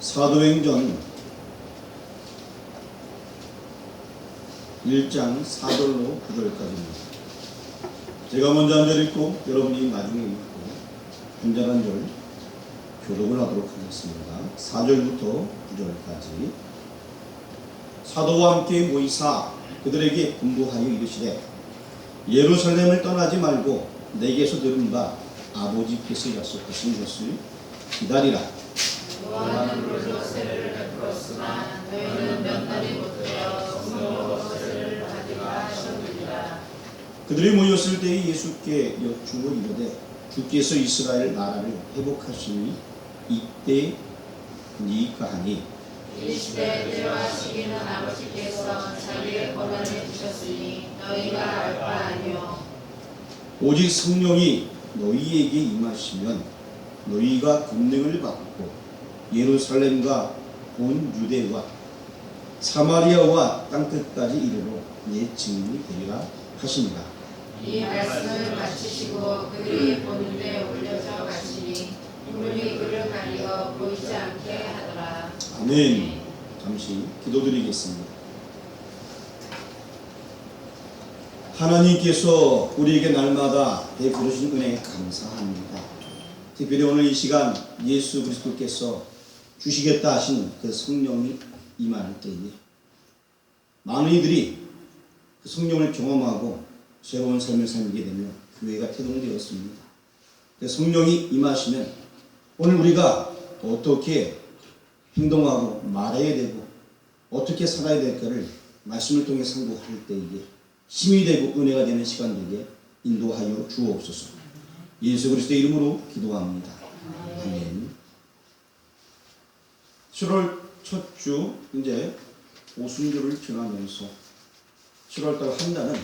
사도행전 1장 4절로 9절까지입니다. 제가 먼저 한 절 읽고 여러분이 나중에 읽고 한 절 한 절 교독을 하도록 하겠습니다. 4절부터 9절까지. 사도와 함께 모이사 그들에게 분부하여 이르시되 예루살렘을 떠나지 말고 내게서 들은 바 아버지께서 약속하신 것을 기다리라. 요한은 물로세를 베풀었으나 너희는 몇 날이 못 되어 성령으로서를 하리라 하셨느니라. 그들이 모였을 때에 예수께 여쭈어 이르되 주께서 이스라엘 나라를 회복하시니 이때니까 하니 이 시대 때와 시기는 아버지께서 자기의 권한을 주셨으니 너희가 알 바 아니요. 오직 성령이 너희에게 임하시면 너희가 권능을 받고 예루살렘과 온 유대와 사마리아와 땅끝까지 이르러 내 증인이 되리라 하시니라. 이 말씀을 마치시고 그들이 보는데 올려져 가시니 눈이 그를 가리어 보이지 않게 하더라. 아멘. 잠시 기도드리겠습니다. 하나님께서 우리에게 날마다 베풀으신 은혜에 감사합니다. 특별히 오늘 이 시간 예수 그리스도께서 주시겠다 하신 그 성령이 임할 때에 많은 이들이 그 성령을 경험하고 새로운 삶을 살게 되며 교회가 태동되었습니다. 그 성령이 임하시면 오늘 우리가 어떻게 행동하고 말해야 되고 어떻게 살아야 될까를 말씀을 통해 상고할 때에 힘이 되고 은혜가 되는 시간 되게 인도하여 주옵소서. 예수 그리스도의 이름으로 기도합니다. 아멘. 7월 첫 주 이제 오순절을 지나면서 7월달 한 달은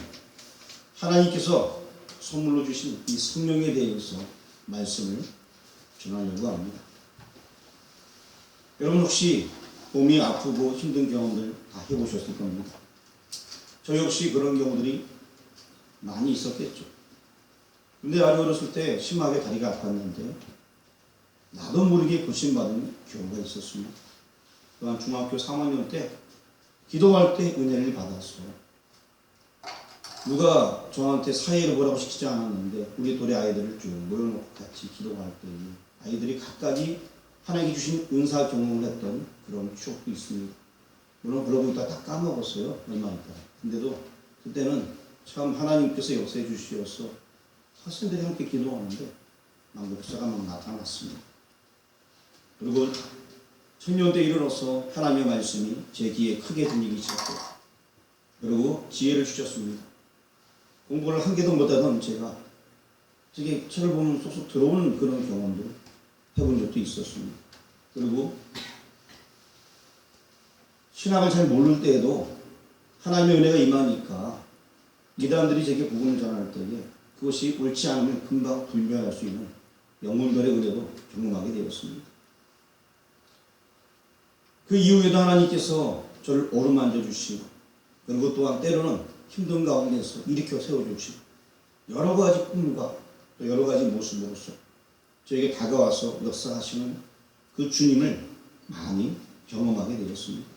하나님께서 선물로 주신 이 성령에 대해서 말씀을 전하려고 합니다. 여러분 혹시 몸이 아프고 힘든 경험들 다 해보셨을 겁니다. 저 역시 그런 경우들이 많이 있었겠죠. 근데 아주 어렸을 때 심하게 다리가 아팠는데 나도 모르게 고침받은 경우가 있었습니다. 또한 중학교 3학년 때 기도할 때 은혜를 받았어요. 누가 저한테 사회를 뭐라고 시키지 않았는데 우리 또래 아이들을 쭉 모여놓고 같이 기도할 때 아이들이 각각이 하나님께 주신 은사 경험을 했던 그런 추억도 있습니다. 물론 그러고 있다 다 까먹었어요. 얼마 있다. 근데도 그때는 참 하나님께서 역사해 주시어서 학생들이 함께 기도하는데 막 목사가 막 나타났습니다. 그리고 청년 때 일어나서 하나님의 말씀이 제 귀에 크게 들리기 시작했고 그리고 지혜를 주셨습니다. 공부를 한 개도 못하던 제가 되게 책을 보면 쏙쏙 들어오는 그런 경험도 해본 적도 있었습니다. 그리고 신학을 잘 모를 때에도 하나님의 은혜가 임하니까 이단들이 제게 복음을 전할 때에 그것이 옳지 않으면 금방 불변할 수 있는 영문별의 은혜도 경험하게 되었습니다. 그 이후에도 하나님께서 저를 어루만져 주시고 그리고 또한 때로는 힘든 가운데서 일으켜 세워주시고 여러 가지 꿈과 또 여러 가지 모습으로서 저에게 다가와서 역사하시는 그 주님을 많이 경험하게 되었습니다.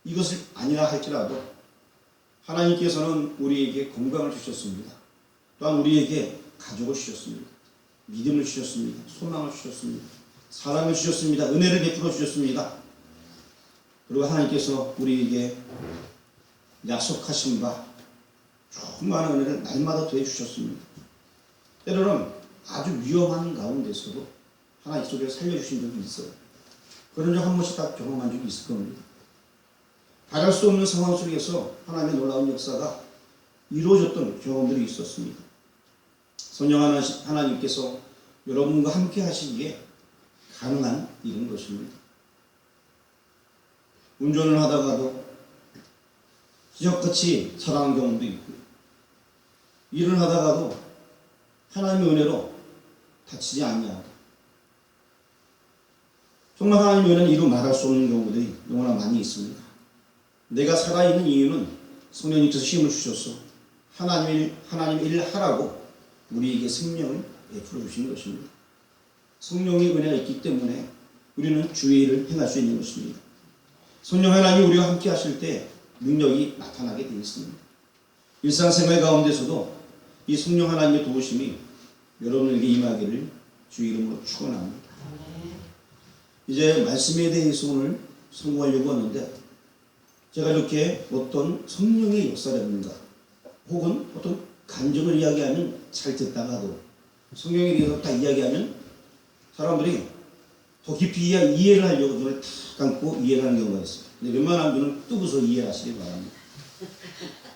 이것을 아니라 할지라도 하나님께서는 우리에게 건강을 주셨습니다. 또한 우리에게 가족을 주셨습니다. 믿음을 주셨습니다. 소망을 주셨습니다. 사랑을 주셨습니다. 은혜를 베풀어 주셨습니다. 그리고 하나님께서 우리에게 약속하신 바 조그마한 은혜를 날마다 더해 주셨습니다. 때로는 아주 위험한 가운데서도 하나님 속에 살려주신 적이 있어요. 그런 적 한 번씩 다 경험한 적이 있을 겁니다. 바랄 수 없는 상황 속에서 하나님의 놀라운 역사가 이루어졌던 경험들이 있었습니다. 성령 하나님께서 여러분과 함께 하시기에 가능한 일인 것입니다. 운전을 하다가도 기적같이 살아난 경험도 있고 일을 하다가도 하나님의 은혜로 다치지 않냐고 정말 하나님의 은혜는 이루 말할 수 없는 경우들이 너무나 많이 있습니다. 내가 살아있는 이유는 성령님께서 힘을 주셔서 하나님의 일을 하라고 우리에게 생명을 베풀어 주신 것입니다. 성령의 은혜가 있기 때문에 우리는 주의 일을 행할 수 있는 것입니다. 성령 하나님이 우리와 함께 하실 때 능력이 나타나게 되어 있습니다. 일상생활 가운데서도 이 성령 하나님의 도우심이 여러분에게 임하기를 주의 이름으로 축원합니다. 이제 말씀에 대해서 오늘 선고하려고 하는데, 제가 이렇게 어떤 성령의 역사라든가 혹은 어떤 감정을 이야기하면 잘 듣다가도 성령에 대해서 다 이야기하면 사람들이 더 깊이 이해를 하려고 눈을 탁 감고 이해를 하는 경우가 있어요. 근데 웬만하면 눈을 뜨고서 이해하시기 바랍니다.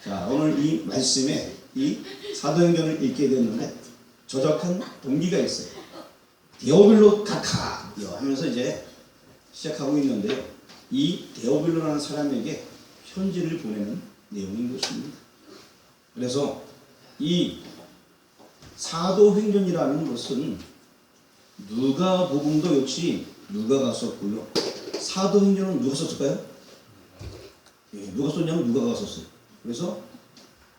자, 오늘 이 말씀에 이 사도행전을 읽게 됐는데 저작한 동기가 있어요. 데오빌로 카카 하면서 이제 시작하고 있는데요. 이 데오빌로라는 사람에게 편지를 보내는 내용인 것입니다. 그래서 이 사도행전이라는 것은 누가복음도 역시 누가가 썼고요. 사도행전은 누가 썼을까요? 예, 누가 썼냐면 누가가 썼어요. 그래서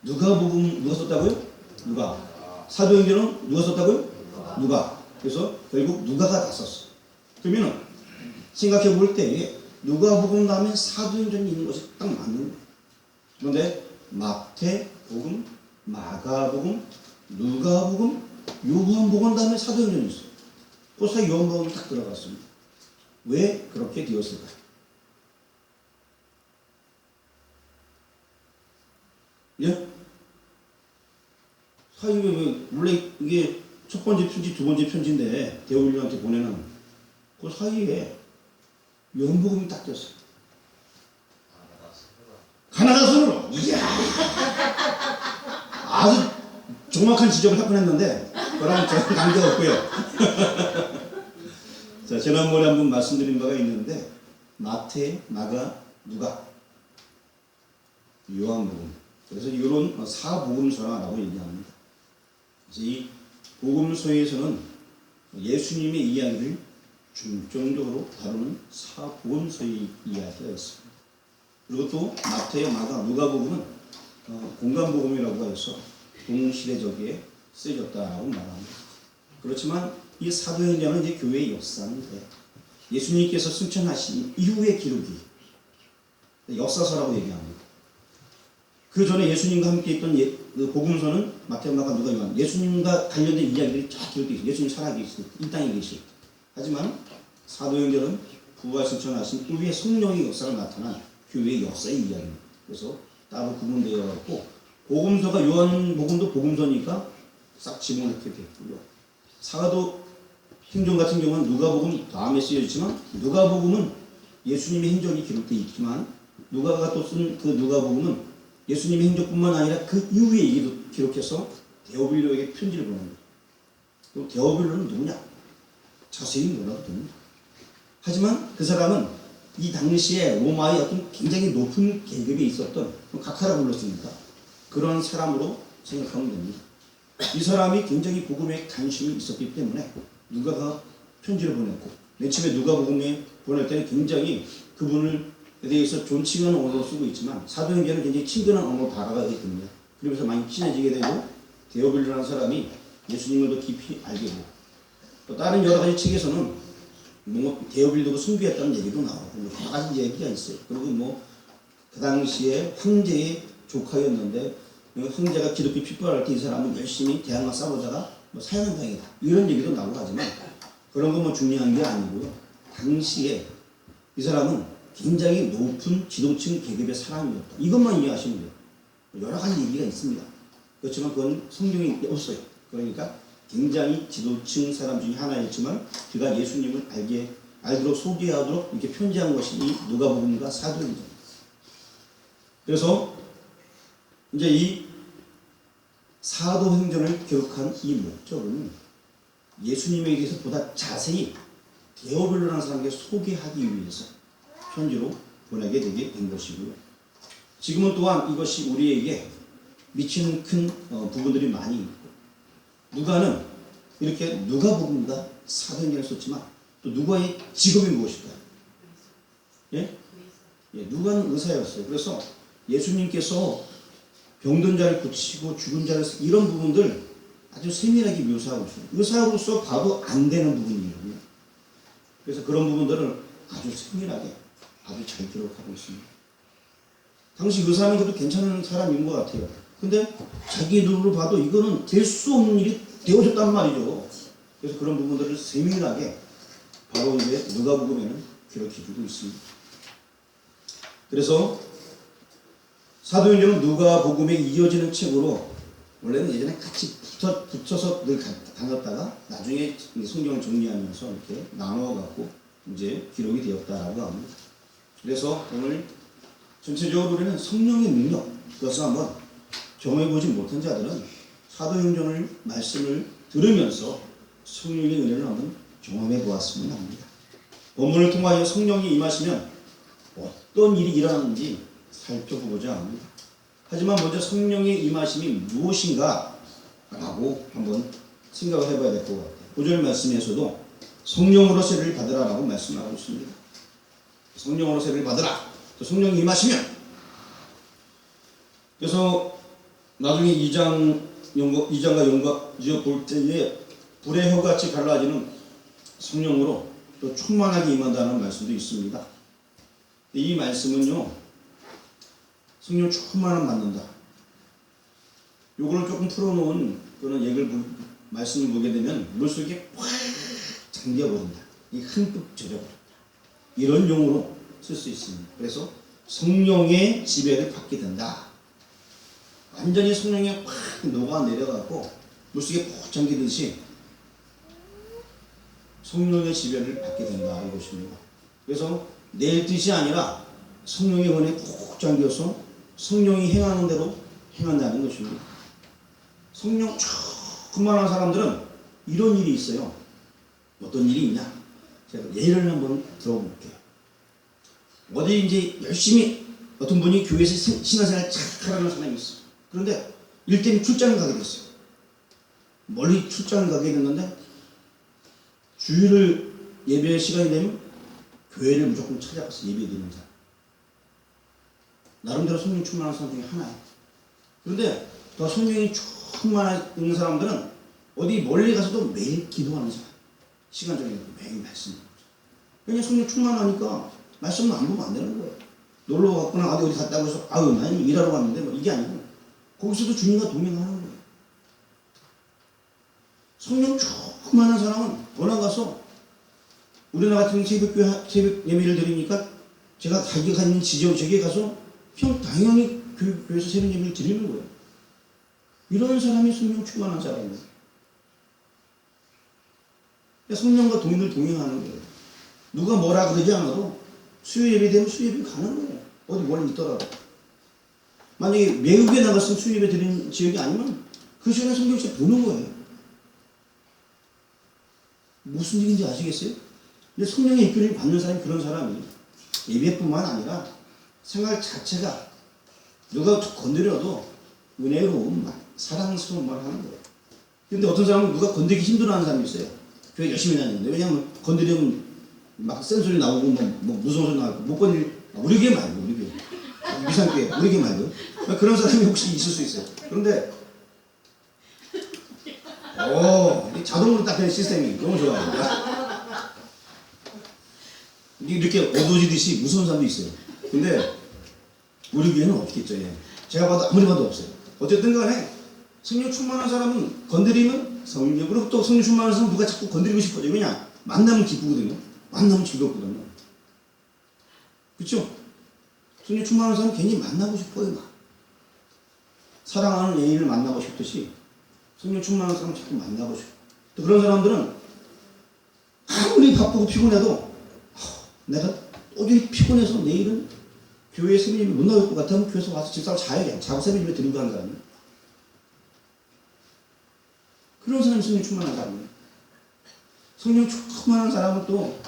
누가복음 누가 썼다고요? 누가. 사도행전은 누가 썼다고요? 누가. 그래서 결국 누가가 다 썼어요. 그러면은 생각해 볼 때 누가복음 다음에 사도행전이 있는 것이 딱 맞는 거예요. 그런데 마태복음, 마가복음, 누가복음, 요한복음 다음에 사도행전이 있어요. 그 사이 요한복음이 딱 들어갔습니다. 왜 그렇게 되었을까요? 예? 사이에 왜 원래 이게 첫 번째 편지, 두 번째 편지인데 데오빌로한테 보내는 그 사이에 요한복음이 딱 떴어요. 가나다 손으로. 이야, 아주 정확한 지적을 할 뻔했는데 그랑 저는 관계없고요. 자, 지난번에 한번 말씀드린 바가 있는데 마태, 마가, 누가, 요한복음. 그래서 이런 사복음서라고 얘기합니다. 그래서 이 복음서에서는 예수님의 이야기를 중점적으로 다루는 사복음서의 이야기가 있습니다. 그리고 또 마태, 마가, 누가복음은 공간복음이라고 해서 동시대적에 쓰여졌다고 말합니다. 그렇지만 이 사도행전은 이제 교회의 역사인데 예수님께서 승천하신 이후의 기록이 역사서라고 얘기합니다. 그 전에 예수님과 함께 있던 그 복음서는 마태, 마가, 누가, 요한, 예수님과 관련된 이야기들이 쫙 기록되어 있어요. 예수님 살아계실 때, 이 땅에 계실 때. 하지만 사도행전은 부활 승천하신 후에 성령의 역사가 나타난 교회의 역사의 이야기입니다. 그래서 따로 구분되어 있고, 복음서가 요한복음도 복음서니까 싹 집어넣게 됐고요. 사도 행전 같은 경우는 누가복음 다음에 쓰여지지만 누가복음은 예수님의 행적이 기록되어 있지만 누가가 또 쓴 그 누가복음은 예수님의 행적뿐만 아니라 그 이후의 얘기도 기록해서 데오빌로에게 편지를 보냅니다. 그럼 데오빌로는 누구냐? 자세히 몰라도 됩니다. 하지만 그 사람은 이 당시에 로마의 어떤 굉장히 높은 계급에 있었던 각하라 불렀으니까 그런 사람으로 생각하면 됩니다. 이 사람이 굉장히 복음에 관심이 있었기 때문에 누가가 편지를 보냈고 맨 처음에 누가복음에 보낼 때는 굉장히 그분을 대해서 존칭하는 언어로 쓰고 있지만 사도행전은 굉장히 친근한 언어로 다가가게 됩니다. 그러면서 많이 친해지게 되고 데오빌로라는 사람이 예수님을 더 깊이 알게 되고 또 다른 여러 가지 책에서는 뭐 데오빌로가 순교했다는 얘기도 나오고 여러 가지 얘기가 있어요. 그리고 뭐 그 당시에 황제의 조카였는데 황제가 기독교 핍박할 때 이 사람은 열심히 대항과 싸우다가 뭐 사형을 당했다 이런 얘기도 나오고 하지만 그런 건 뭐 중요한 게 아니고요. 당시에 이 사람은 굉장히 높은 지도층 계급의 사람이었다. 이것만 이해하시면 돼요. 여러 가지 얘기가 있습니다. 그렇지만 그건 성경에 없어요. 그러니까 굉장히 지도층 사람 중에 하나였지만 그가 예수님을 알도록 소개하도록 이렇게 편지한 것이 이 누가복음과 사도행전입니다. 그래서 이제 이 사도행전을 기록한 이 목적은 예수님에 대해서 보다 자세히 데오빌로라는 사람에게 소개하기 위해서 편지로 보내게 되게 된 것이고요. 지금은 또한 이것이 우리에게 미치는 큰 부분들이 많이 있고 누가는 이렇게 누가복음과 사도행전을 썼지만 또 누가의 직업이 무엇일까요? 예? 예, 누가는 의사였어요. 그래서 예수님께서 병든 자를 고치고 죽은 자를 이런 부분들 아주 세밀하게 묘사하고 있어요. 의사로서 봐도 안 되는 부분이에요. 그래서 그런 부분들을 아주 세밀하게 아주 잘 기록하고 있습니다. 당시 그 사람이 그래도 괜찮은 사람인 것 같아요. 근데 자기 눈으로 봐도 이거는 될 수 없는 일이 되어졌단 말이죠. 그래서 그런 부분들을 세밀하게 바로 이제 누가복음에는 기록해주고 있습니다. 그래서 사도행전은 누가복음에 이어지는 책으로 원래는 예전에 같이 붙여서 늘 다녔다가 나중에 성경을 정리하면서 이렇게 나눠갖고 이제 기록이 되었다라고 합니다. 그래서 오늘 전체적으로 우리는 성령의 능력, 그것을 한번 경험해보지 못한 자들은 사도행전을 말씀을 들으면서 성령의 은혜를 한번 경험해 보았으면 합니다. 본문을 통하여 성령이 임하시면 어떤 일이 일어나는지 살펴보고자 합니다. 하지만 먼저 성령의 임하심이 무엇인가 라고 한번 생각을 해봐야 될 것 같아요. 9절 말씀에서도 성령으로 세례를 받으라라고 말씀하고 있습니다. 성령으로 세례를 받으라. 또 성령이 임하시면, 그래서 나중에 2장과 연과 이어 볼 때에 불의 혀같이 갈라지는 성령으로 또 충만하게 임한다는 말씀도 있습니다. 이 말씀은요, 성령 충만함 받는다. 요거를 조금 풀어놓은 그런 말씀을 보게 되면 물속에 확 잠겨버린다. 이 흠뻑 젖어버린다. 이런 용어로 쓸 수 있습니다. 그래서 성령의 지배를 받게 된다. 완전히 성령에 확 녹아내려가고 물속에 푹 잠기듯이 성령의 지배를 받게 된다 이것입니다. 그래서 내 뜻이 아니라 성령의 은혜에 푹 잠겨서 성령이 행하는 대로 행한다는 것입니다. 성령 충만한 사람들은 이런 일이 있어요. 어떤 일이 있냐? 제가 예를 한번 들어볼게요. 어디 이제 열심히 어떤 분이 교회에서 신앙생활 잘 하는 사람이 있어. 그런데 일 때문에 출장을 가게 됐어요. 멀리 출장을 가게 됐는데 주일을 예배 시간이 되면 교회를 무조건 찾아가서 예배 드리는 사람. 나름대로 성령 충만한 사람 중에 하나예요. 그런데 더 성령이 충만한 사람들은 어디 멀리 가서도 매일 기도하는 사람. 시간적인 매일 말씀. 그냥 성령 충만하니까 말씀은 안 보면 안 되는 거예요. 놀러 갔거나 어디 갔다고 해서 아유 난 일하러 갔는데 뭐 이게 아니고 거기서도 주님과 동행하는 거예요. 성령 충만한 사람은 어디 가서 우리나라 같은 새벽 예배를 드리니까 제가 가기가 있는 지역에 가서 그냥 당연히 교회에서 새벽 예배를 드리는 거예요. 이런 사람이 성령 충만한 사람이에요. 성령과 동행하는 거예요. 누가 뭐라 그러지 않아도 수요 예배 되면 수요 예배 가는 거예요. 어디 멀리 있더라도. 만약에 외국에 나갔으면 수요 예배 드리는 지역이 아니면 그 시간에 성경책 보는 거예요. 무슨 얘기인지 아시겠어요? 근데 성령의 이끌림을 받는 사람이 그런 사람이에요. 예배뿐만 아니라 생활 자체가 누가 건드려도 은혜로운 말, 사랑스러운 말을 하는 거예요. 근데 어떤 사람은 누가 건드리기 힘들어하는 사람이 있어요. 교회 열심히 다니는데 왜냐하면 건드리면 막 센 소리 나오고 뭐 무서운 소리 나오고 못 건드리 우리 교회 말고 우리 교회 미상교회 우리 교회 말고 그런 사람이 혹시 있을 수 있어요. 그런데 자동으로 딱 되는 시스템이 너무 좋아요. 이렇게 어두워지듯이 무서운 사람도 있어요. 근데 우리 교회는 없겠죠. 예. 제가 봐도 아무리 봐도 없어요. 어쨌든 간에 성령 충만한 사람은 건드리면 성령으로 또 성령 충만한 사람은 누가 자꾸 건드리고 싶어져요. 왜냐? 만나면 기쁘거든요. 만나면 즐겁거든요. 그렇죠? 성령 충만한 사람은 괜히 만나고 싶어요. 막. 사랑하는 애인을 만나고 싶듯이 성령 충만한 사람은 자꾸 만나고 싶어. 또 그런 사람들은 아무리 바쁘고 피곤해도 내가 도저히 피곤해서 내일은 교회에 새벽 예배 못 나올 것 같으면 교회에서 와서 집사람 자야겠다. 자고 새벽 예배 드리고 하는 사람이에요. 그런 사람이 성령 충만한 사람이에요. 성령 충만한 사람은 또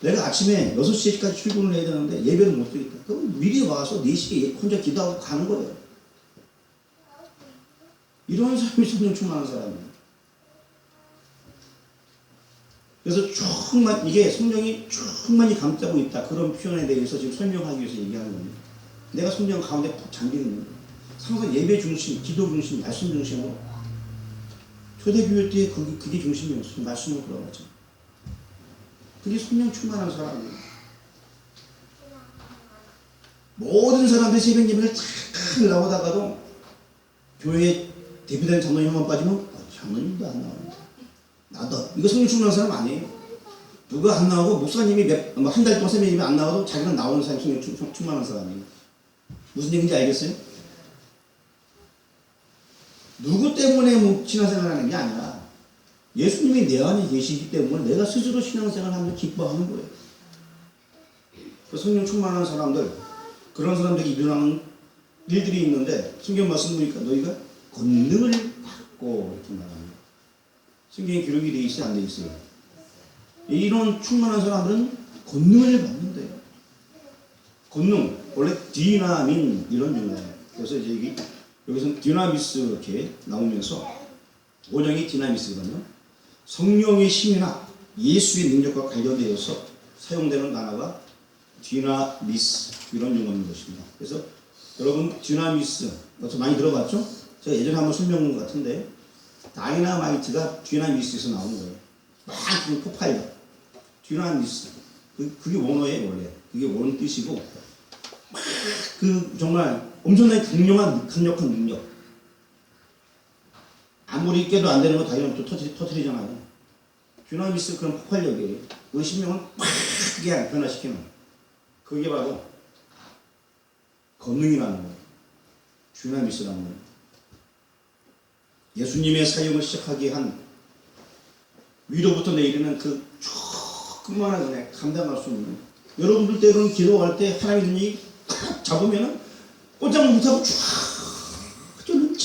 내가 아침에 6시까지 출근을 해야 되는데 예배를 못 드리겠다. 그럼 미리 와서 4시에 혼자 기도하고 가는 거예요. 이런 사람이 성령 충만한 사람이에요. 그래서 이게 성령이 충만히 감싸고 있다. 그런 표현에 대해서 지금 설명하기 위해서 얘기하는 겁니다. 내가 성령 가운데 푹 잠기는 거예요. 항상 예배 중심, 기도 중심, 말씀 중심으로. 초대교회 때 그게 중심이었어요. 말씀을 걸어가죠. 그게 성령 충만한 사람이에요. 모든 사람들이 새벽 예배를 잘 나오다가도 교회에 대표되는 장로님만 빠지면 장로님도 안 나와요. 나도 이거 성령 충만한 사람 아니에요. 누가 안 나오고 목사님이 한 달 동안 새벽 예배 안 나와도 자기는 나오는 사람이 성령 충만한 사람이에요. 무슨 얘기인지 알겠어요? 누구 때문에 신앙생활을 하는 게 아니라 예수님이 내 안에 계시기 때문에 내가 스스로 신앙생활을 하면서 기뻐하는 거예요. 그 성령 충만한 사람들, 그런 사람들이 일어나는 일들이 있는데 성경 말씀 보니까 너희가 권능을 받고 이렇게 말합니다. 성경에 기록이 되어 있어요? 안 되어 있어요? 이런 충만한 사람들은 권능을 받는데요. 권능, 원래 디나민 이런 용어예요. 그래서 이제 여기서 디나미스 이렇게 나오면서 원형이 디나미스거든요. 성령의 힘이나 예수의 능력과 관련되어서 사용되는 단어가 디나미스 이런 용어인 것입니다. 그래서 여러분 디나미스 많이 들어봤죠? 제가 예전에 한번 설명한 것 같은데 다이나마이트가 디나미스에서 나오는 거예요. 막 폭발력 디나미스 그게 원어예요. 원래 그게 원 뜻이고 정말 엄청나게 강력한 능력 아무리 깨도 안 되는 거 다이나마이트 터뜨리잖아요. 디나미스 그런 폭발력이에요. 우리 심령을 팍 크게 변화시키는 그게 바로 권능이라는 거예요. 디나미스라는 거예요. 예수님의 사역을 시작하게 한 위로부터 내리는 그 충만한 은혜 감당할 수 없는 여러분들 때로는 기도할 때 하나님의 눈이 잡으면은 꼼짝 못하고 쫙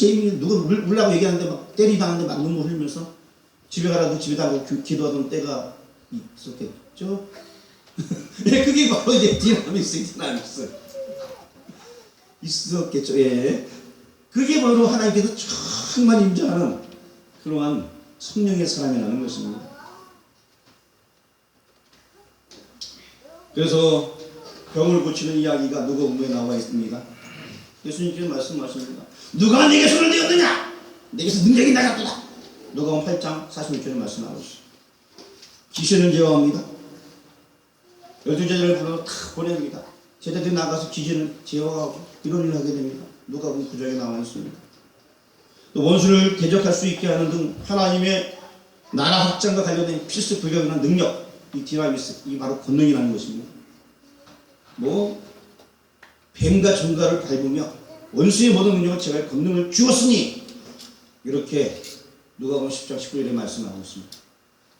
재미있는 누가 울라고 얘기하는데 막 때리다는데 막 눈물 흘리면서 집에 가라고 집에 가고 기도하던 때가 있었겠죠. 예, 그게 바로 이제 디나미스 있었겠죠. 예, 그게 바로 하나님께서 정말 임재하는 그러한 성령의 사람이라는 것입니다. 그래서 병을 고치는 이야기가 누가복음에 나와 있습니다. 예수님께서 말씀하십니다. 누가 내게 손을 대었느냐? 내게서 능력이 나갔도다. 누가복음 8장 46절에 말씀하고 있어요. 귀신을 제어합니다. 12제자를 불러 다 보냅니다. 제자들이 나가서 귀신을 제어하고 이런 일을 하게 됩니다. 누가복음 9장에 나와 있습니다. 또 원수를 대적할 수 있게 하는 등 하나님의 나라 확장과 관련된 필수 불가능한 능력, 이 디나미스, 이 바로 권능이라는 것입니다. 뱀과 전갈을 밟으며 원수의 모든 능력을 제거할 권능을 주었으니 이렇게 누가복음 10장 19절에 말씀하고 있습니다.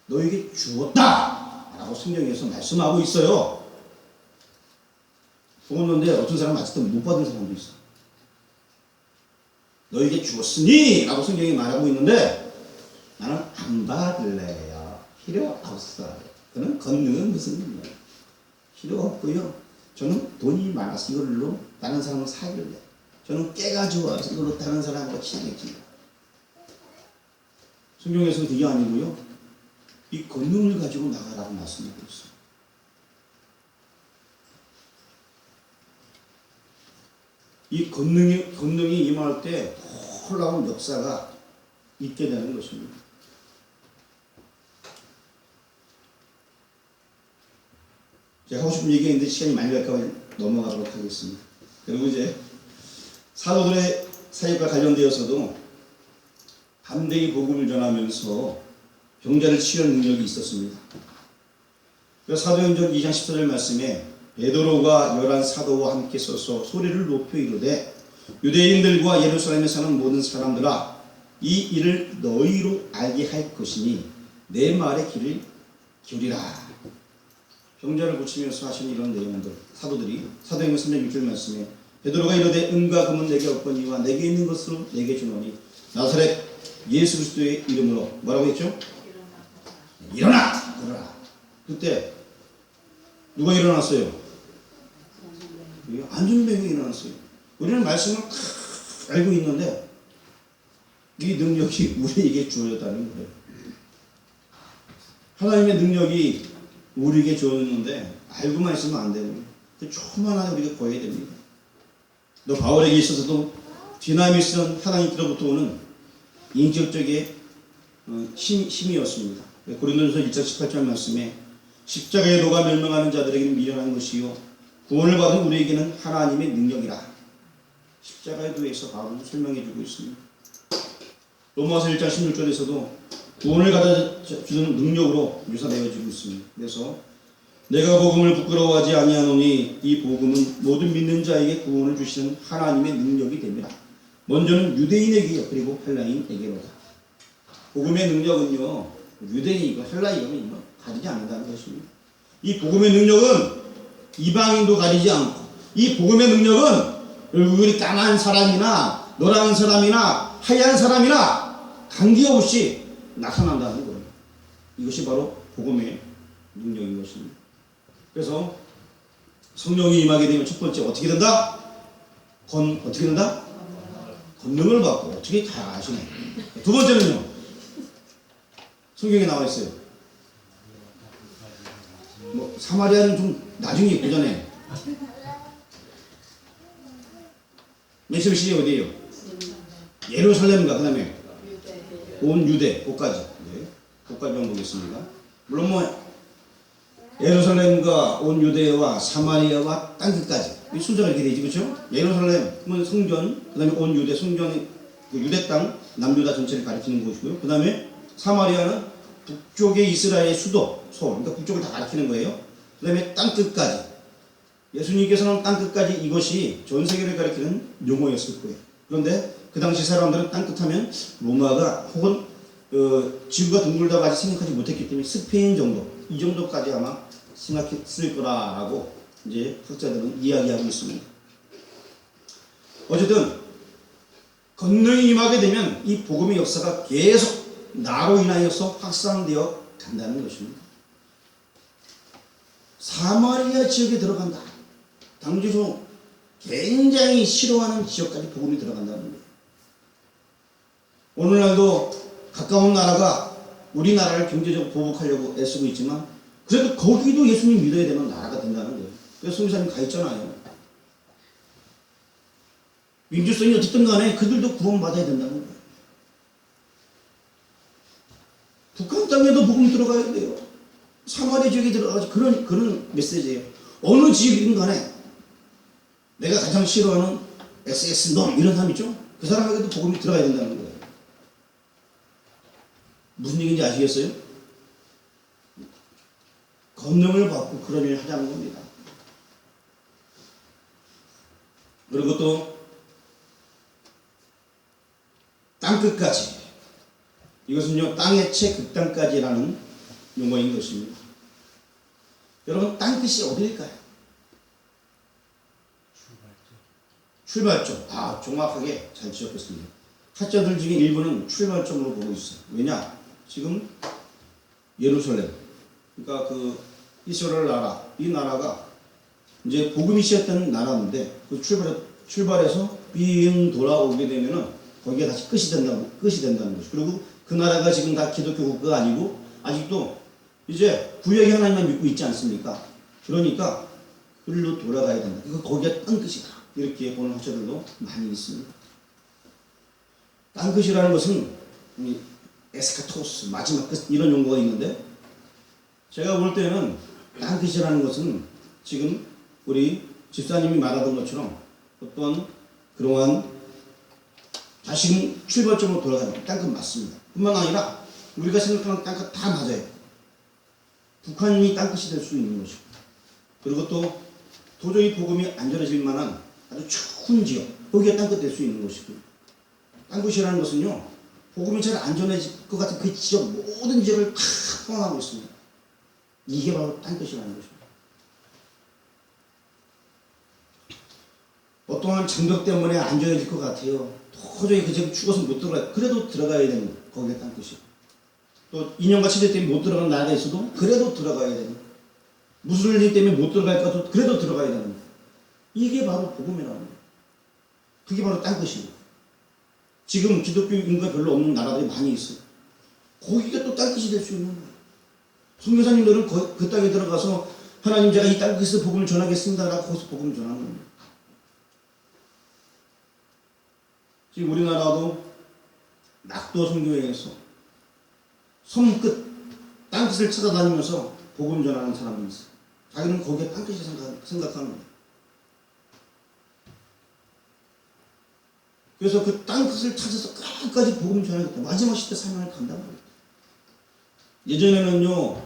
너에게 주었다 라고 성경에서 말씀하고 있어요. 그런데 어떤 사람은 아직도 못 받은 사람도 있어. 너에게 주었으니 라고 성경이 말하고 있는데 나는 안 받을래요. 필요 없어요. 그는 권능은 무슨 능력? 필요 없고요. 저는 돈이 많아서 이걸로 다른 사람을 사귀려요. 저는 깨가 좋아서 이걸로 다른 사람과 친해집니다. 성경에서는 그게 아니고요. 이 권능을 가지고 나가라고 말씀하고 있어요. 이 권능이 임할 때 놀라운 역사가 있게 되는 것입니다. 제가 하고 싶은 얘기가 있는데 시간이 많이 갈까 봐 넘어가도록 하겠습니다. 그리고 이제 사도들의 사역과 관련되어서도 담대히 복음을 전하면서 병자를 치유하는 능력이 있었습니다. 사도행전 2장 14절 말씀에 베드로가 11 사도와 함께 서서 소리를 높여 이르되 유대인들과 예루살렘에 사는 모든 사람들아 이 일을 너희로 알게 할 것이니 내 말에 귀를 기울이라. 병자를 고치면서 하신 이런 내용들 사도들이 사도행전 3장 6절 말씀에 베드로가 이르되 은과 금은 내게 없거니와 내게 있는 것으로 내게 주노니 나사렛 예수 그리스도의 이름으로 뭐라고 했죠? 일어나! 그때 누가 일어났어요? 안중병이 일어났어요. 우리는 말씀을 다 알고 있는데 이 능력이 우리에게 주어졌다는 거예요. 하나님의 능력이 우리에게 주어졌는데 알고만 있으면 안 되는 그 조그만 하나 우리가 보여야 됩니다. 또 바울에게 있어서도 디나미스는 하나님께로부터 오는 인격적인 힘이었습니다. 고린도전서 1장 18절 말씀에 십자가에 녹아 멸망하는 자들에게는 미련한 것이요 구원을 받은 우리에게는 하나님의 능력이라. 십자가에 대해서 바울은 설명해 주고 있습니다. 로마서 1장 16절에서도 구원을 가져주는 능력으로 묘사되어지고 있습니다. 그래서 내가 복음을 부끄러워하지 아니하노니 이 복음은 모든 믿는 자에게 구원을 주시는 하나님의 능력이 됩니다. 먼저는 유대인에게요 그리고 헬라인에게로다. 복음의 능력은요 유대인이고 헬라인이고 가리지 않는다는 것입니다. 이 복음의 능력은 이방인도 가리지 않고 이 복음의 능력은 얼굴이 까만 사람이나 노란 사람이나 하얀 사람이나 관계없이 나타난다는 거예요. 이것이 바로 복음의 능력인 것입니다. 그래서 성령이 임하게 되면 첫 번째 어떻게 된다? 어떻게 된다? 권능을 받고. 어떻게 다 아시네. 두 번째는요. 성경에 나와 있어요. 뭐 사마리아는 좀 나중에 있고 전에. 맨 처음 시대 어디예요? 예루살렘과 그 다음에 온 유대, 곳까지. 네, 곳까지만 보겠습니다. 물론 뭐 예루살렘과 온 유대와 사마리아와 땅끝까지 이 순서가 이렇게 되지, 그렇죠? 예루살렘은 성전, 그 다음에 온 유대, 성전의 그 유대 땅, 남유다 전체를 가리키는 곳이고요. 그 다음에 사마리아는 북쪽의 이스라엘의 수도, 서울, 그러니까 북쪽을 다 가리키는 거예요. 그 다음에 땅끝까지. 예수님께서는 땅끝까지 이것이 전 세계를 가리키는 용어였을 거예요. 그런데 그 당시 사람들은 땅끝하면 로마가 혹은 지구가 둥글다고 아직 생각하지 못했기 때문에 스페인 정도, 이 정도까지 아마 생각했을 거라고 이제 학자들은 이야기하고 있습니다. 어쨌든 권능이 임하게 되면 이 복음의 역사가 계속 나로 인하여서 확산되어 간다는 것입니다. 사마리아 지역에 들어간다. 당시로 굉장히 싫어하는 지역까지 복음이 들어간다는 거예요. 오늘날도 가까운 나라가 우리나라를 경제적으로 보복하려고 애쓰고 있지만 그래도 거기도 예수님 믿어야 되는 나라가 된다는 거예요. 그래서 성교사님 가 있잖아요. 민주성이 어쨌든 간에 그들도 구원받아야 된다는 거예요. 북한 땅에도 복음이 들어가야 돼요. 사마리아 지역에 들어가서 그런 메시지예요. 어느 지역이든 간에 내가 가장 싫어하는 SS놈 이런 사람 있죠? 그 사람에게도 복음이 들어가야 된다는 거예요. 무슨 얘기인지 아시겠어요? 권능을 받고 그런 일을 하자는 겁니다. 그리고 또 땅끝까지, 이것은요 땅의 채 극땅까지라는 용어인 것입니다. 여러분 땅끝이 어디일까요? 출발점. 정확하게 잘 지적했습니다. 학자들 중에 일부는 출발점으로 보고 있어요. 왜냐? 지금 예루살렘, 그러니까 그 이스라엘 나라, 이 나라가 이제 복음이 시작된 나라인데 그 출발해서 빙 돌아오게 되면은 거기가 다시 끝이 된다는 거죠. 그리고 그 나라가 지금 다 기독교 국가가 아니고 아직도 이제 구약의 하나님만 믿고 있지 않습니까? 그러니까 그리로 돌아가야 된다. 거기가 땅끝이다. 이렇게 보는 학자들도 많이 있습니다. 땅끝이라는 것은 에스카토스, 마지막 끝 이런 용어가 있는데 제가 볼 때는 땅끝이라는 것은 지금 우리 집사님이 말하던 것처럼 어떤 그러한 자신 출발점으로 돌아가는 땅끝 맞습니다. 뿐만 아니라 우리가 생각하는 땅끝 다 맞아요. 북한이 땅끝이 될 수 있는 것이고 그리고 또 도저히 복음이 안 전해질 만한 아주 추운 지역 거기가 땅끝 될 수 있는 것이고 땅끝이라는 것은요 복음이 잘 안 전해질 것 같은 그 지역 모든 지역을 다 포함하고 있습니다. 이게 바로 땅끝이라는 것입니다. 어떠한 장벽 때문에 안 전해질 것 같아요. 도저히 그 지역 죽어서 못 들어가요. 그래도 들어가야 되는 거예요. 거기가 땅끝이. 또 인연과 친대 때문에 못 들어가는 나라가 있어도 그래도 들어가야 되는 거예요. 무슬림 때문에 못 들어갈 것도 그래도 들어가야 되는 거예요. 이게 바로 복음이라는 거예요. 그게 바로 땅끝이에요. 지금 기독교 인구가 별로 없는 나라들이 많이 있어요. 거기가 또 땅끝이 될 수 있는 거예요. 선교사님들은 그 땅에 들어가서 하나님 제가 이 땅끝에서 복음을 전하겠습니다 라고 거기서 복음을 전하는 겁니다. 지금 우리나라도 낙도 선교회에서 섬끝 땅끝을 찾아다니면서 복음 전하는 사람이 있어. 자기는 거기에 땅끝이 생각하는 거야. 그래서 그 땅끝을 찾아서 끝까지 복음 전하겠다. 마지막 시대 사명을 감당하겠다. 예전에는요,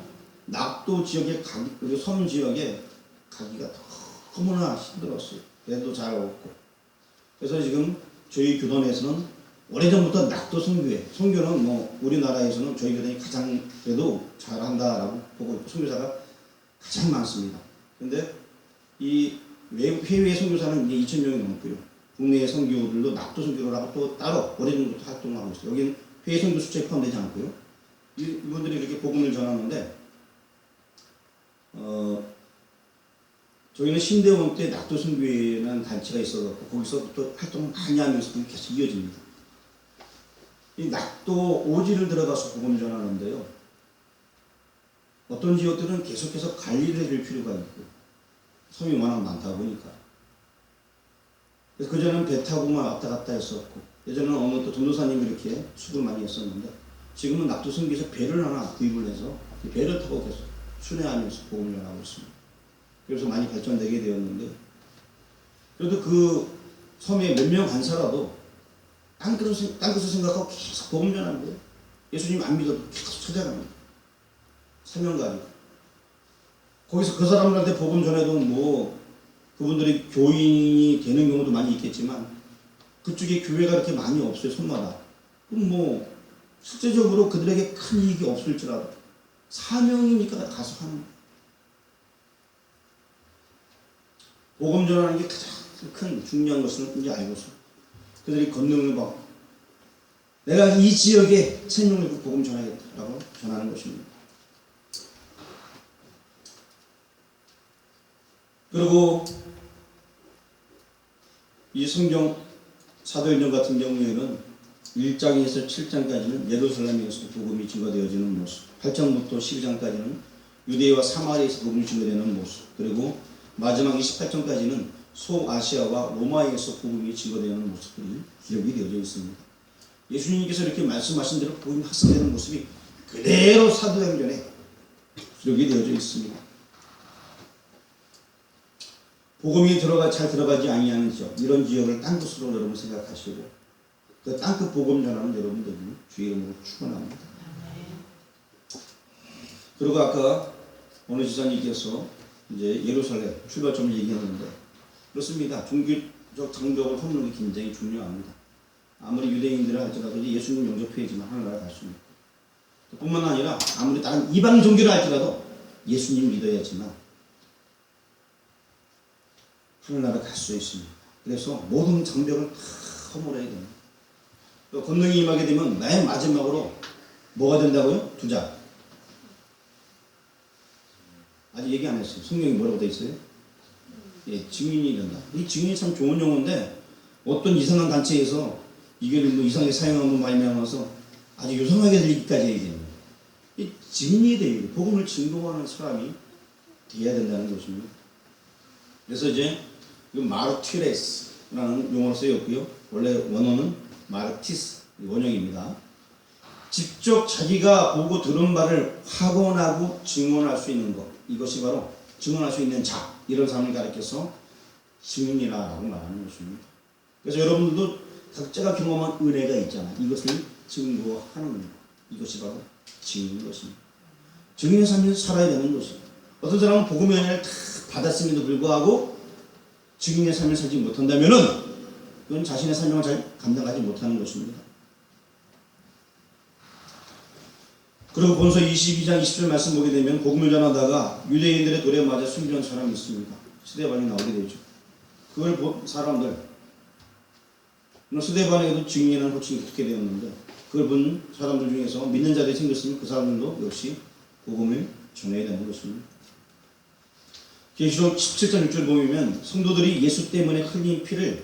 낙도 지역의 그리고 섬 지역에 가기가 너무나 힘들었어요. 배도 잘 없고. 그래서 지금 저희 교단에서는 오래전부터 낙도 선교회, 선교는 뭐 우리나라에서는 저희 교단이 가장 그래도 잘한다라고 보고 있고 선교사가 가장 많습니다. 근데 이 해외 선교사는 이제 2,000명이 넘고요. 국내의 선교들도 낙도 선교라고 또 따로 오래전부터 활동을 하고 있어요. 여기는 해외 선교 수치에 포함되지 않고요. 이분들이 이렇게 복음을 전하는데 저희는 신대원 때 낙도 선교회라는 단체가 있어서 거기서부터 활동을 많이 하면서 계속 이어집니다. 이 낙도 오지를 들어가서 복음을 전하는데요. 어떤 지역들은 계속해서 관리를 해줄 필요가 있고 섬이 워낙 많다 보니까 그래서 그전에는 배 타고만 왔다 갔다 했었고 예전에는 어느 또 전도사님이 이렇게 수고를 많이 했었는데 지금은 낙도 선교에서 배를 하나 구입을 해서 배를 타고 계속 순회하면서 복음을 전하고 있습니다. 그래서 많이 발전되게 되었는데 그래도 그 섬에 몇 명 간사라도 땅끝을 생각하고 계속 복음 전하는 거예요. 예수님 안 믿어도 계속 찾아갑니다. 사명 가지고 거기서 그 사람들한테 복음 전해도 뭐 그분들이 교인이 되는 경우도 많이 있겠지만 그쪽에 교회가 그렇게 많이 없어요. 손마다. 그럼 뭐 실제적으로 그들에게 큰 이익이 없을지라도 사명이니까 가서 하는 거예요. 복음 전하는 게 가장 큰 중요한 것은 이제 알고서 그들이 권능을 받고 내가 이 지역에 생명을 그 복음 전하겠다라고 전하는 것입니다. 그리고 이 성경 사도행전 같은 경우에는 1장에서 7장까지는 예루살렘에서 복음이 증거되어지는 모습, 8장부터 12장까지는 유대와 사마리아에서 복음이 증거되는 모습, 그리고 마지막 28장까지는 소아시아와 로마에서 복음이 증거되는 모습들이 기록이 되어져 있습니다. 예수님께서 이렇게 말씀하신 대로 복음이 확산되는 모습이 그대로 사도행전에 기록이 되어져 있습니다. 복음이 잘 들어가지 아니하는 지역, 이런 지역을 땅끝으로 여러분 생각하시고 그 땅끝 복음 전하는 여러분들이 주의 이름으로 축원합니다. 그리고 아까 오늘 지사님께서 이제 예루살렘 출발점을 얘기했는데 그렇습니다. 종교적 장벽을 헐는 게 굉장히 중요합니다. 아무리 유대인들을 할지라도 예수님 영접해야지만 하늘나라 갈 수 있고 뿐만 아니라 아무리 다른 이방 종교를 할지라도 예수님 믿어야지만 하늘나라 갈 수 있습니다. 그래서 모든 장벽을 다 허물어야 됩니다. 또 권능이 임하게 되면 맨 마지막으로 뭐가 된다고요? 2장. 아직 얘기 안 했어요. 성경이 뭐라고 되어 있어요? 예, 증인이 된다. 이 증인이 참 좋은 용어인데 어떤 이상한 단체에서 이걸 뭐 이상하게 사용하고 말미암아서 아주 유성하게 들리기까지 얘기합니다. 이 증인이 돼요. 복음을 증거하는 사람이 돼야 된다는 것입니다. 그래서 이제 마르티레스라는 용어로 쓰였고요. 원래 원어는 마르티스 원형입니다. 직접 자기가 보고 들은 바를 확언하고 증언할 수 있는 것, 이것이 바로 증언할 수 있는 자, 이런 사람을 가리켜서 증인이라고 말하는 것입니다. 그래서 여러분들도 각자가 경험한 은혜가 있잖아요. 이것을 증거하는 것, 이것이 바로 증인인 것입니다. 증인의 삶을 살아야 되는 것입니다. 어떤 사람은 복음의 은혜를 다 받았음에도 불구하고 증인의 삶을 살지 못한다면은 그건 자신의 사명을 잘 감당하지 못하는 것입니다. 그리고 본서 22장 20절 말씀 보게 되면 복음을 전하다가 유대인들의 돌에 맞아 숨진 사람이 있습니다. 스데반이 나오게 되죠. 그걸 본 사람들, 스데반에게도 증인이라는 호칭이 붙게 되었는데 그걸 본 사람들 중에서 믿는 자들이 생겼으면 그 사람들도 역시 복음을 전해야 되는 것입니다. 계시록 17장 6절 보면 성도들이 예수 때문에 흘린 피를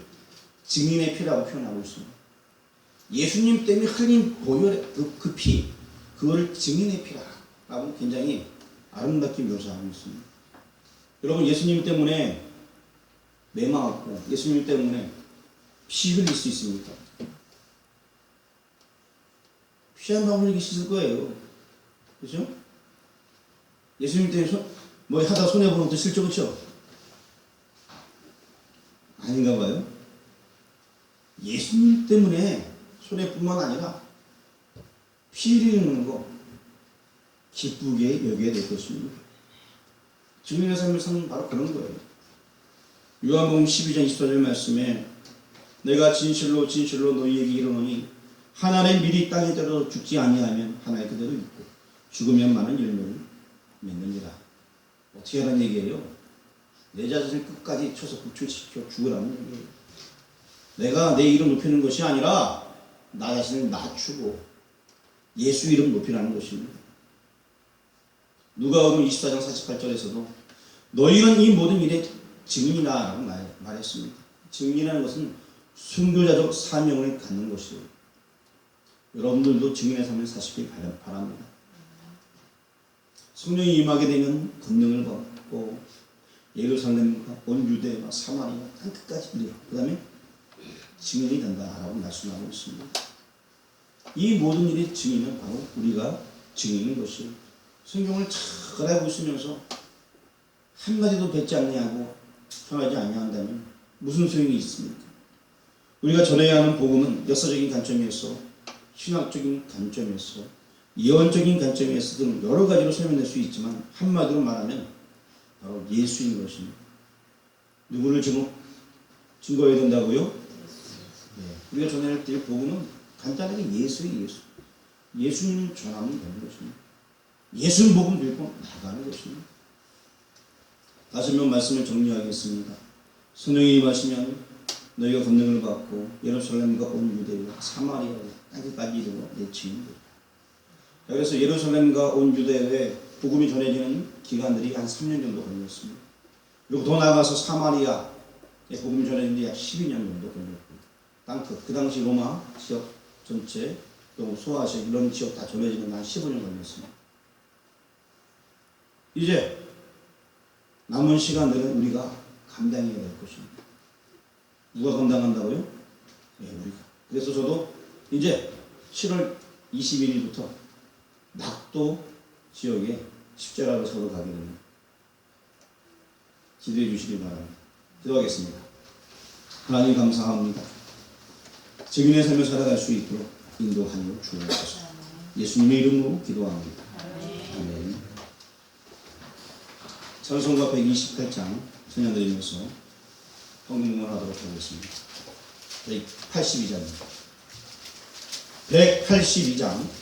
증인의 피라고 표현하고 있습니다. 예수님 때문에 흘린 보혈의 그 피, 그거를 증인의 피라고 굉장히 아름답게 묘사하고 있습니다. 여러분 예수님 때문에 매맞고 예수님 때문에 피 흘릴 수 있습니까? 피 한 방울 흘리기 싫을 거예요. 그렇죠? 예수님 때문에 뭐 하다 손해보는 것도 싫죠, 그렇죠? 아닌가 봐요. 예수님 때문에 손해뿐만 아니라 피 흘리는 거 기쁘게 여겨야 될 것입니다. 증인의 삶을 사는 바로 그런 거예요. 요한복음 12장 24절 말씀에 내가 진실로 진실로 너희에게 이르노니 한 알의 밀이 땅에 떨어져 죽지 아니하면 한 알 그대로 있고 죽으면 많은 열매를 맺느니라. 어떻게 하라는 얘기예요? 내 자신을 끝까지 쳐서 구출시켜 죽으라는 얘기예요. 내가 내 이름 높이는 것이 아니라 나 자신을 낮추고 예수 이름 높이라는 것입니다. 누가복음 24장 48절에서도 너희는 이 모든 일의 증인이라 라고 말했습니다. 증인이라는 것은 순교자적 사명을 갖는 것이에요. 여러분들도 증인의 삶을 사시길 바랍니다. 성령이 임하게 되면 권능을 받고 예루살렘과 온 유대와 사마리아 땅 끝까지 이르러 그 다음에 증인이 된다라고 말씀하고 있습니다. 이 모든 일의 증인은 바로 우리가 증인인 것이에요. 성경을 잘 알고 있으면서 한마디도 뱉지 않냐고 전하지 아니한다면 무슨 소용이 있습니까? 우리가 전해야 하는 복음은 역사적인 관점에서 신학적인 관점에서 예언적인 관점에서 등 여러 가지로 설명할 수 있지만 한마디로 말하면 바로 예수인 것입니다. 누구를 증거해야 된다고요? 네. 우리가 전할 때 복음은 간단하게 예수예요. 예수님을 전하면 되는 것입니다. 예수님 복음 들고 나가는 것입니다. 다시 한번 말씀을 정리하겠습니다. 성령이 임하시면 너희가 권능을 받고 예루살렘과 온 유대와 사마리아 땅끝까지 이르러 내 증인이다. 그래서 예루살렘과 온 유대에 복음이 전해지는 기간들이 한 3년 정도 걸렸습니다. 그리고 더 나아가서 사마리아에 복음이 전해지는데 약 12년 정도 걸렸고 땅끝, 그 당시 로마 지역 전체 또 소아시아 이런 지역 다 전해지는 한 15년 걸렸습니다. 이제 남은 시간들은 우리가 감당해야 될 것입니다. 누가 감당한다고요? 네, 우리가. 그래서 저도 이제 7월 21일부터 낙도 지역에 십자가를 서러 가게 됩니다. 기도해 주시기 바랍니다. 기도하겠습니다. 하나님 감사합니다. 증인의 삶을 살아갈 수 있도록 인도하여 주옵소서. 예수님의 이름으로 기도합니다. 아멘. 찬송가 128장 찬양드리면서 헌금을 하도록 하겠습니다. 182장입니다. 182장